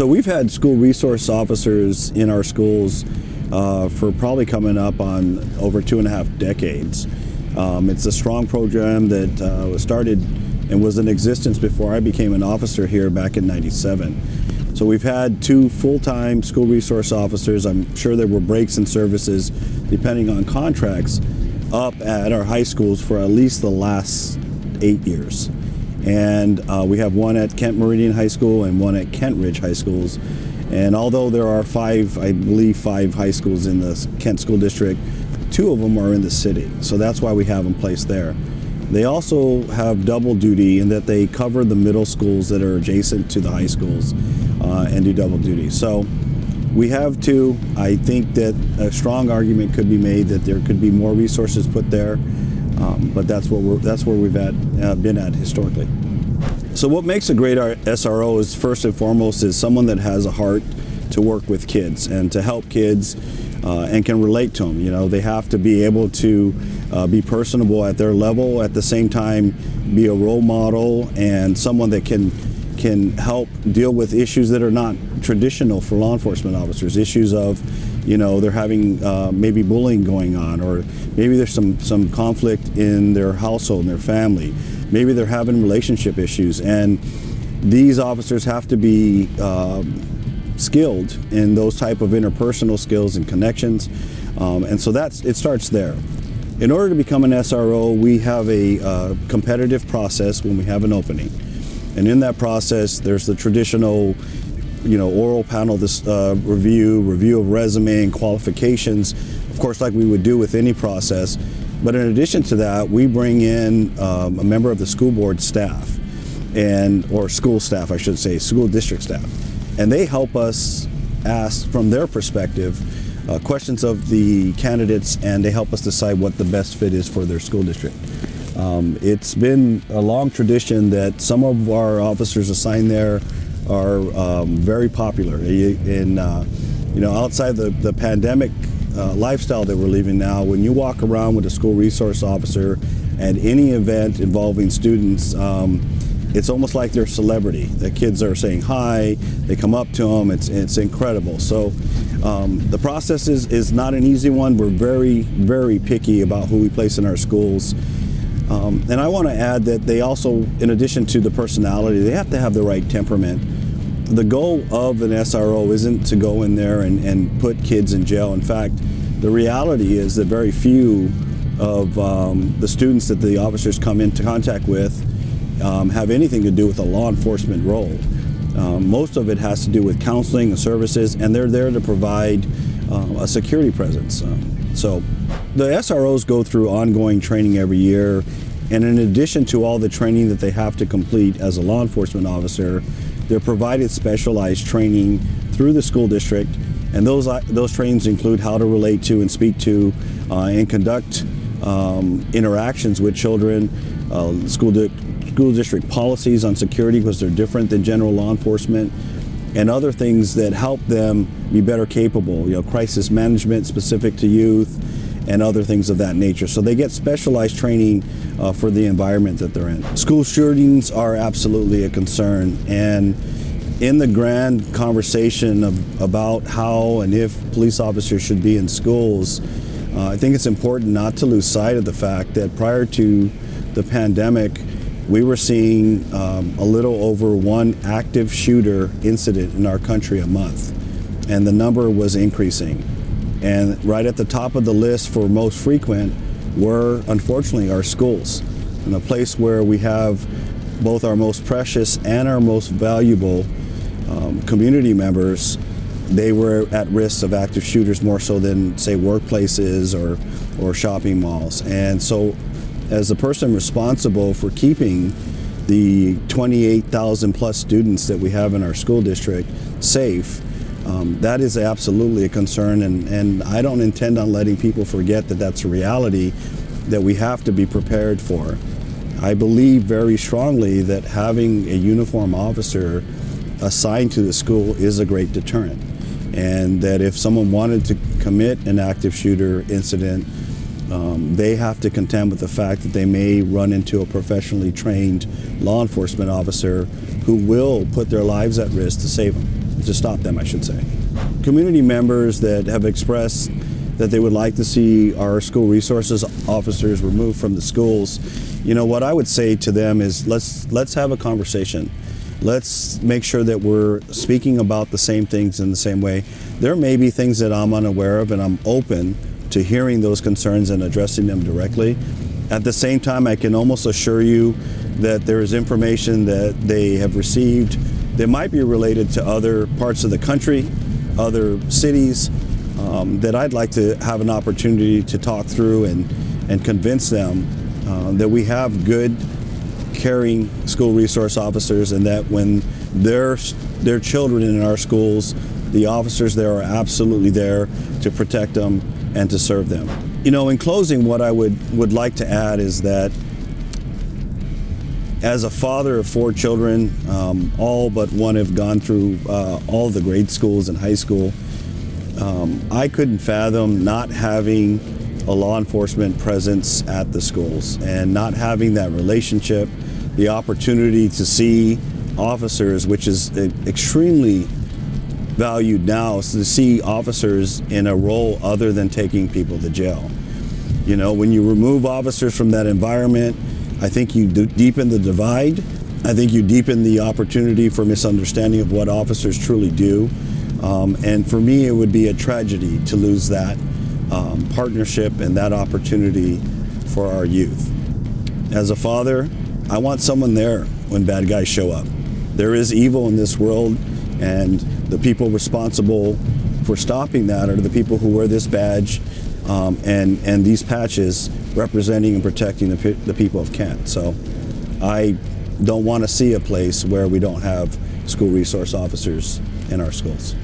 So we've had school resource officers in our schools for probably coming up on over 2.5 decades. It's a strong program that was started and was in existence before I became an officer here back in '97. So we've had 2 full-time school resource officers. I'm sure there were breaks in services depending on contracts up at our high schools for at least the last 8 years. And we have one at Kent Meridian High School and one at Kent Ridge High Schools. And although there are 5 high schools in the Kent School District, 2 of them are in the city. So that's why we have them placed there. They also have double duty in that they cover the middle schools that are adjacent to the high schools and do double duty. So we have 2. I think that a strong argument could be made that there could be more resources put there. But that's where we've been at historically. So what makes a great SRO is first and foremost is someone that has a heart to work with kids and to help kids and can relate to them. You know, they have to be able to be personable at their level, at the same time be a role model and someone that can help deal with issues that are not traditional for law enforcement officers. Issues of, you know, they're having maybe bullying going on, or maybe there's some conflict in their household and their family. Maybe they're having relationship issues, and these officers have to be skilled in those type of interpersonal skills and connections, and so it starts there. In order to become an SRO, we have a competitive process when we have an opening, and in that process, there's the traditional, you know, oral panel review of resume and qualifications, of course, like we would do with any process. But in addition to that, we bring in a member of the school board staff, or school staff, I should say, school district staff. And they help us ask, from their perspective, questions of the candidates, and they help us decide what the best fit is for their school district. It's been a long tradition that some of our officers assigned there are very popular. You know, outside the pandemic lifestyle that we're living now, when you walk around with a school resource officer at any event involving students, it's almost like they're a celebrity. The kids are saying hi, they come up to them, it's incredible. So the process is not an easy one. We're very, very picky about who we place in our schools. And I want to add that they also, in addition to the personality, they have to have the right temperament. The goal of an SRO isn't to go in there and put kids in jail. In fact, the reality is that very few of the students that the officers come into contact with have anything to do with a law enforcement role. Most of it has to do with counseling and services, and they're there to provide a security presence. So the SROs go through ongoing training every year, and in addition to all the training that they have to complete as a law enforcement officer, they're provided specialized training through the school district, and those trainings include how to relate to and speak to and conduct interactions with children, school district policies on security because they're different than general law enforcement, and other things that help them be better capable, you know, crisis management specific to youth and other things of that nature. So they get specialized training for the environment that they're in. School shootings are absolutely a concern, and in the grand conversation about how and if police officers should be in schools, I think it's important not to lose sight of the fact that prior to the pandemic, we were seeing a little over 1 active shooter incident in our country a month, and the number was increasing. And right at the top of the list for most frequent were, unfortunately, our schools, and a place where we have both our most precious and our most valuable community members. They were at risk of active shooters more so than, say, workplaces or shopping malls. And so, as a person responsible for keeping the 28,000 plus students that we have in our school district safe, that is absolutely a concern, and I don't intend on letting people forget that that's a reality that we have to be prepared for. I believe very strongly that having a uniformed officer assigned to the school is a great deterrent, and that if someone wanted to commit an active shooter incident, they have to contend with the fact that they may run into a professionally trained law enforcement officer who will put their lives at risk to save them. stop them, I should say. Community members that have expressed that they would like to see our school resources officers removed from the schools, what I would say to them is let's have a conversation. Let's make sure that we're speaking about the same things in the same way. There may be things that I'm unaware of, and I'm open to hearing those concerns and addressing them directly. At the same time, I can almost assure you that there is information that they have received that might be related to other parts of the country, other cities, that I'd like to have an opportunity to talk through and convince them that we have good, caring school resource officers, and that when their children in our schools, the officers there are absolutely there to protect them and to serve them. In closing, what I would like to add is that as a father of 4 children, all but one have gone through all the grade schools and high school, I couldn't fathom not having a law enforcement presence at the schools and not having that relationship, the opportunity to see officers, which is extremely valued now, is to see officers in a role other than taking people to jail. When you remove officers from that environment, I think you deepen the divide. I think you deepen the opportunity for misunderstanding of what officers truly do. And for me, it would be a tragedy to lose that partnership and that opportunity for our youth. As a father, I want someone there when bad guys show up. There is evil in this world, and the people responsible for stopping that are the people who wear this badge and these patches representing and protecting the people of Kent. So I don't want to see a place where we don't have school resource officers in our schools.